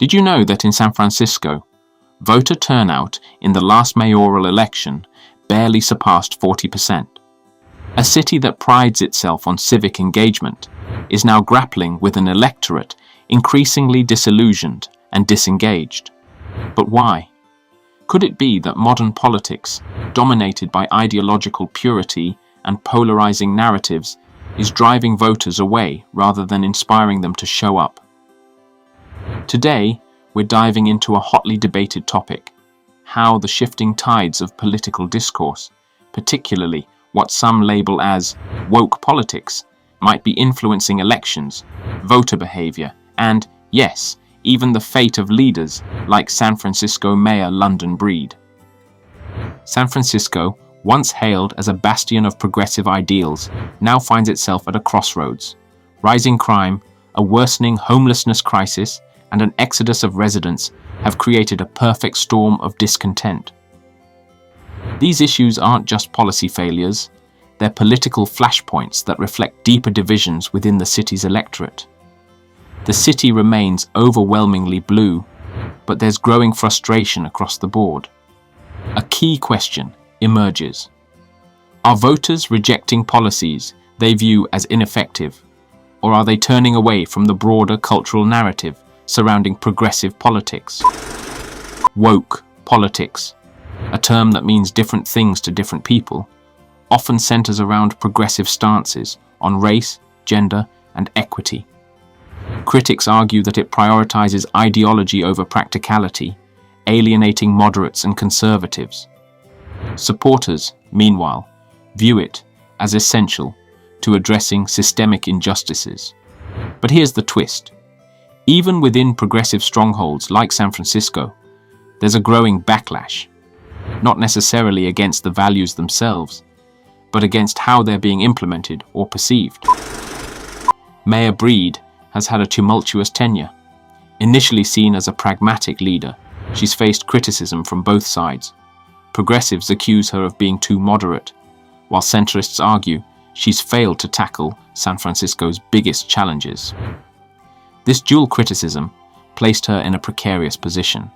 Did you know that in San Francisco, voter turnout in the last mayoral election barely surpassed 40%? A city that prides itself on civic engagement is now grappling with an electorate increasingly disillusioned and disengaged. But why? Could it be that modern politics, dominated by ideological purity and polarizing narratives, is driving voters away rather than inspiring them to show up? Today, we're diving into a hotly debated topic: how the shifting tides of political discourse, particularly what some label as woke politics, might be influencing elections, voter behavior, and, yes, even the fate of leaders like San Francisco Mayor London Breed. San Francisco, once hailed as a bastion of progressive ideals, now finds itself at a crossroads. Rising crime, a worsening homelessness crisis, and an exodus of residents have created a perfect storm of discontent. These issues aren't just policy failures, they're political flashpoints that reflect deeper divisions within the city's electorate. The city remains overwhelmingly blue, but there's growing frustration across the board. A key question emerges. Are voters rejecting policies they view as ineffective, or are they turning away from the broader cultural narrative surrounding progressive politics? Woke politics, a term that means different things to different people, often centers around progressive stances on race, gender, and equity. Critics argue that it prioritizes ideology over practicality, alienating moderates and conservatives. Supporters, meanwhile, view it as essential to addressing systemic injustices. But here's the twist. Even within progressive strongholds like San Francisco, there's a growing backlash, not necessarily against the values themselves, but against how they're being implemented or perceived. Mayor Breed has had a tumultuous tenure. Initially seen as a pragmatic leader, she's faced criticism from both sides. Progressives accuse her of being too moderate, while centrists argue she's failed to tackle San Francisco's biggest challenges. This dual criticism placed her in a precarious position.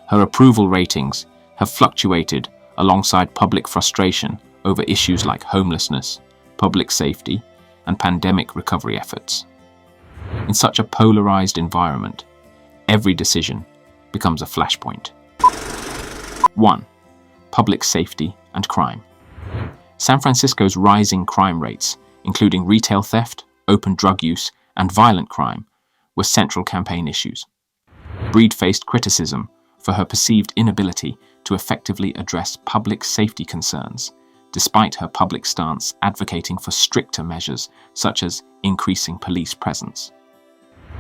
Her approval ratings have fluctuated alongside public frustration over issues like homelessness, public safety, and pandemic recovery efforts. In such a polarized environment, every decision becomes a flashpoint. 1. Public safety and crime. San Francisco's rising crime rates, including retail theft, open drug use, and violent crime, were central campaign issues. Breed faced criticism for her perceived inability to effectively address public safety concerns, despite her public stance advocating for stricter measures such as increasing police presence.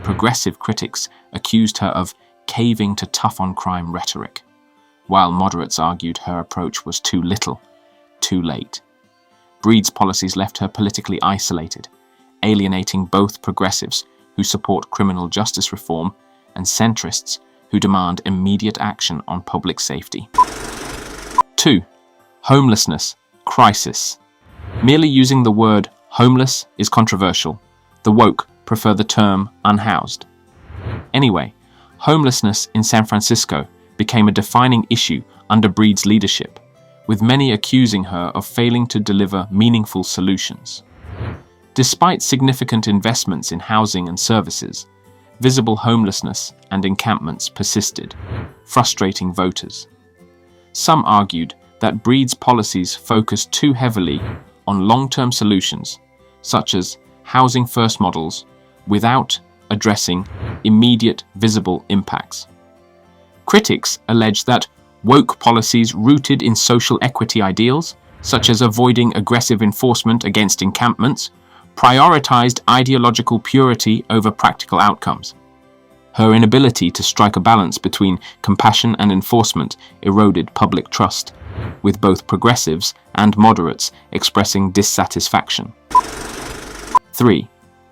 Progressive critics accused her of caving to tough-on-crime rhetoric, while moderates argued her approach was too little, too late. Breed's policies left her politically isolated, alienating both progressives who support criminal justice reform and centrists who demand immediate action on public safety. 2. Homelessness crisis. Merely using the word homeless is controversial. The woke prefer the term unhoused. Anyway, homelessness in San Francisco became a defining issue under Breed's leadership, with many accusing her of failing to deliver meaningful solutions. Despite significant investments in housing and services, visible homelessness and encampments persisted, frustrating voters. Some argued that Breed's policies focused too heavily on long-term solutions, such as housing-first models, without addressing immediate visible impacts. Critics allege that woke policies rooted in social equity ideals, such as avoiding aggressive enforcement against encampments, prioritized ideological purity over practical outcomes. Her inability to strike a balance between compassion and enforcement eroded public trust, with both progressives and moderates expressing dissatisfaction. 3.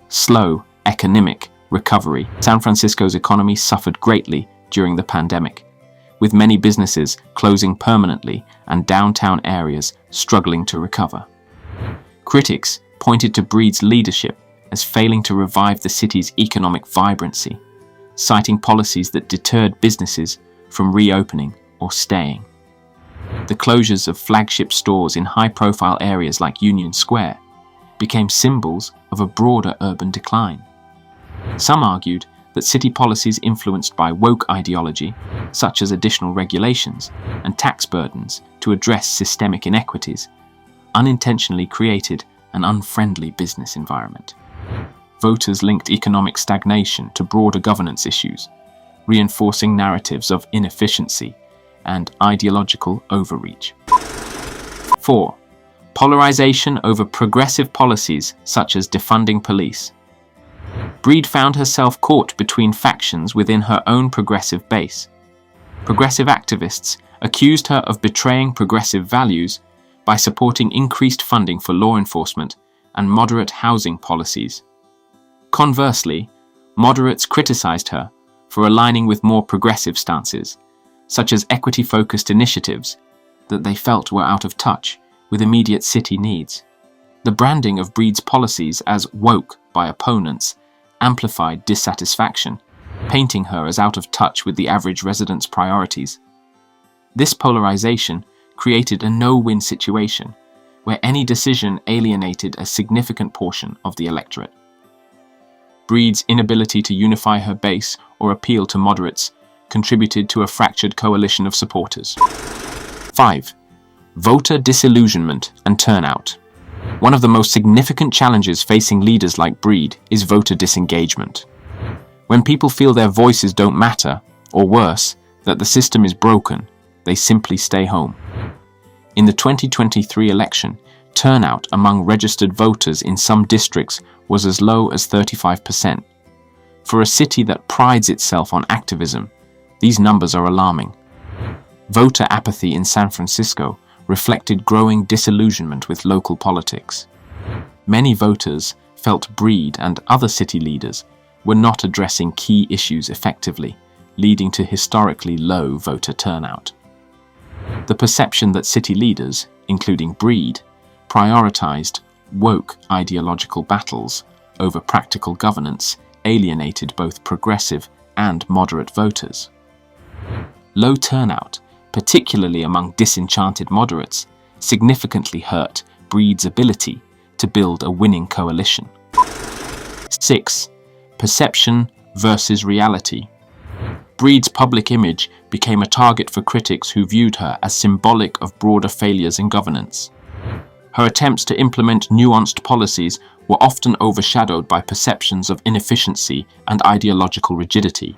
Slow economic recovery. San Francisco's economy suffered greatly during the pandemic, with many businesses closing permanently and downtown areas struggling to recover. Critics pointed to Breed's leadership as failing to revive the city's economic vibrancy, citing policies that deterred businesses from reopening or staying. The closures of flagship stores in high-profile areas like Union Square became symbols of a broader urban decline. Some argued that city policies influenced by woke ideology, such as additional regulations and tax burdens to address systemic inequities, unintentionally created an unfriendly business environment. Voters linked economic stagnation to broader governance issues, reinforcing narratives of inefficiency and ideological overreach. 4. Polarization over progressive policies such as defunding police. Breed found herself caught between factions within her own progressive base. Progressive activists accused her of betraying progressive values by supporting increased funding for law enforcement and moderate housing policies. Conversely, moderates criticized her for aligning with more progressive stances, such as equity-focused initiatives that they felt were out of touch with immediate city needs. The branding of Breed's policies as woke by opponents amplified dissatisfaction, painting her as out of touch with the average resident's priorities. This polarization created a no-win situation, where any decision alienated a significant portion of the electorate. Breed's inability to unify her base or appeal to moderates contributed to a fractured coalition of supporters. 5. Voter disillusionment and turnout. One of the most significant challenges facing leaders like Breed is voter disengagement. When people feel their voices don't matter, or worse, that the system is broken, they simply stay home. In the 2023 election, turnout among registered voters in some districts was as low as 35%. For a city that prides itself on activism, these numbers are alarming. Voter apathy in San Francisco reflected growing disillusionment with local politics. Many voters felt Breed and other city leaders were not addressing key issues effectively, leading to historically low voter turnout. The perception that city leaders, including Breed, prioritized woke ideological battles over practical governance alienated both progressive and moderate voters. Low turnout, particularly among disenchanted moderates, significantly hurt Breed's ability to build a winning coalition. 6. Perception versus reality. Breed's public image became a target for critics who viewed her as symbolic of broader failures in governance. Her attempts to implement nuanced policies were often overshadowed by perceptions of inefficiency and ideological rigidity.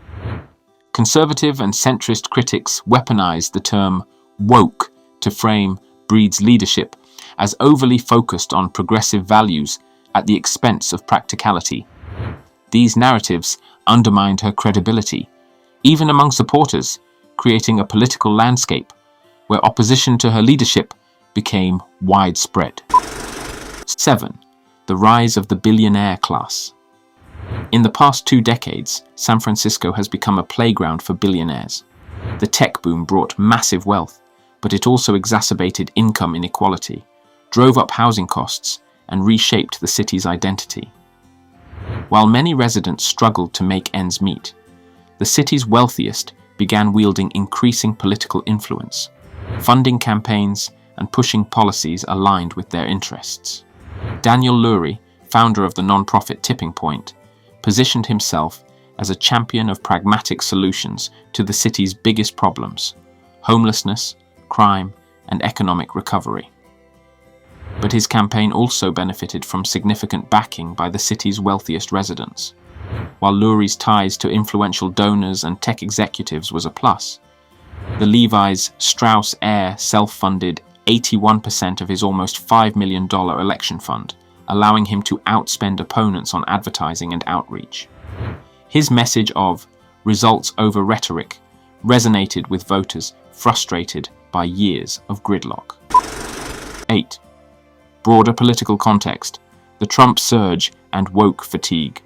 Conservative and centrist critics weaponized the term woke to frame Breed's leadership as overly focused on progressive values at the expense of practicality. These narratives undermined her credibility, even among supporters, creating a political landscape where opposition to her leadership became widespread. 7. The rise of the billionaire class. In the past 2 decades, San Francisco has become a playground for billionaires. The tech boom brought massive wealth, but it also exacerbated income inequality, drove up housing costs, and reshaped the city's identity. While many residents struggled to make ends meet, the city's wealthiest began wielding increasing political influence, funding campaigns and pushing policies aligned with their interests. Daniel Lurie, founder of the nonprofit Tipping Point, positioned himself as a champion of pragmatic solutions to the city's biggest problems: homelessness, crime, and economic recovery. But his campaign also benefited from significant backing by the city's wealthiest residents. While Lurie's ties to influential donors and tech executives was a plus, the Levi Strauss heir self-funded 81% of his almost $5 million election fund, allowing him to outspend opponents on advertising and outreach. His message of results over rhetoric resonated with voters frustrated by years of gridlock. 8. Broader political context, the Trump surge and woke fatigue.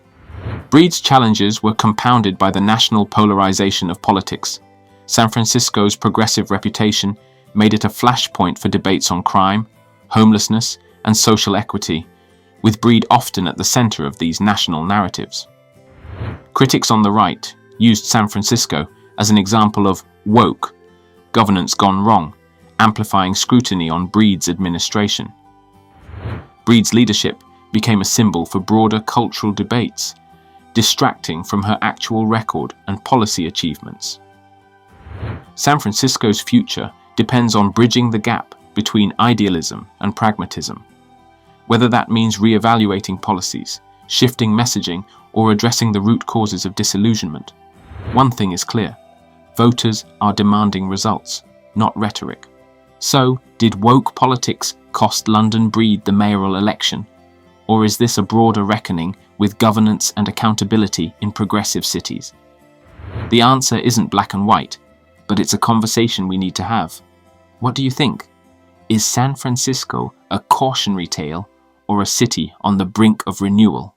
Breed's challenges were compounded by the national polarization of politics. San Francisco's progressive reputation made it a flashpoint for debates on crime, homelessness, and social equity, with Breed often at the center of these national narratives. Critics on the right, used San Francisco as an example of woke, governance gone wrong, amplifying scrutiny on Breed's administration. Breed's leadership became a symbol for broader cultural debates, distracting from her actual record and policy achievements. San Francisco's future depends on bridging the gap between idealism and pragmatism. Whether that means re-evaluating policies, shifting messaging, or addressing the root causes of disillusionment, one thing is clear: voters are demanding results, not rhetoric. So, did woke politics cost London Breed the mayoral election? Or is this a broader reckoning with governance and accountability in progressive cities? The answer isn't black and white, but it's a conversation we need to have. What do you think? Is San Francisco a cautionary tale or a city on the brink of renewal?